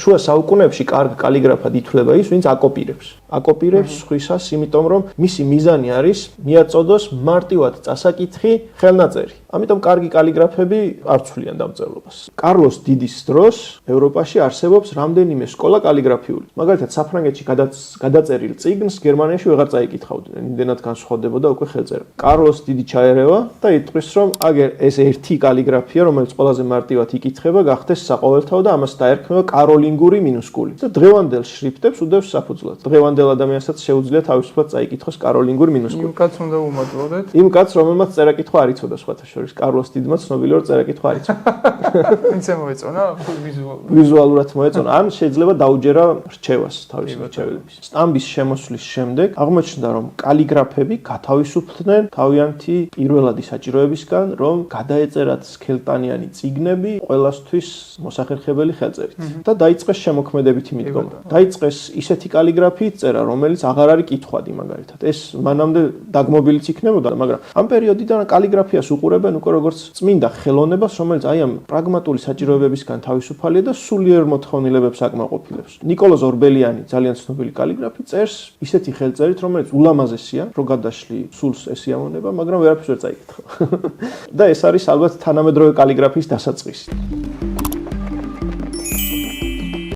შუა საუკუნეებში კარგ კალიგრაფად ითვლება ის, ვინც აკოპირებს სხვისას, იმიტომ რომ მისი მიზანი არის მიაწოდოს მარტივად წასაკითხი ხელნაწერი. ამიტომ კარგი კალიგრაფები არ ცვლიან დამწერლობას. კარლოს დიდის დროს ევროპაში არსებობს რამდენიმე სკოლა კალიგრაფიული. მაგალითად, საფრანგეთში გადაწერილ წიგნს გერმანიაში ვეღარ წაიკითხავდნენ, იმდენად განსხვავდებოდა უკვე ხელწერა. კარლოს დიდი ჩაერევა და იტყვის, რომ აგერ ეს ერთი კალიგრაფია, რომელიც ყველაზე მარტივად იკითხება, გახდეს საყოველთაო და ამას დაერქმევა კაროლინგური მინუსკული. და დღევანდელ შრიფტებს უდევს საფუძვლად. დღევანდელ ადამიანსაც შეუძლია თავისუფლად წაიკითხოს კაროლინგური მინუსკული. იმ კაცს უნდა უმატლოდეთ. იმ კაცს, რომელმაც წერა-კითხვა არ იცოდა სხვათა შორის, კარლოს დიდმა ცნობილი რომ წერა-კითხვა არ იცოდა. ვინც მოეწონა ვიზუალურად მოეწონა, ან შეიძლება დაუჯერა რჩევას თავისი რჩეველების. სტამბის შემოსვლის შემდეგ აღმოჩნდა, რომ კალიგრაფები გათავისუფლდნენ თავიანთი პირველადი საჭიროებისგან, რომ გადაეწერათ სქელტანიანი წიგნები ყველასთვის მოსახერხებელი ხელწერით. და დაიწყეს შემოქმედებითი მიდგომა. დაიწყეს ისეთი კალიგრაფიით წერა, რომელიც აღარ არის კითხვადი მაგალითად. ეს მანამდე დაგმობილიც იქნებოდა, მაგრამ ამ პერიოდიდან კალიგრაფიას უყურებენ უკვე როგორც წმინდა ხელოვნებას, რომელიც აი ამ პრაგმატული საჭიროებებისგან თავისუფალია და სულიერ მოთხოვნილებებს აკმაყოფილებს. ნიკოლოზ ორბელიანი, ძალიან ცნობილი კალიგრაფი, წერს ისეთი ხელწერით, რომელიც ულამაზესია, რო გადაშლი სულს ესიამონება, მაგრამ ვერაფერს ვერ წაიკითხა. და ეს არის ალბათ თანამედროვე კალიგრაფიის დასაწყისი.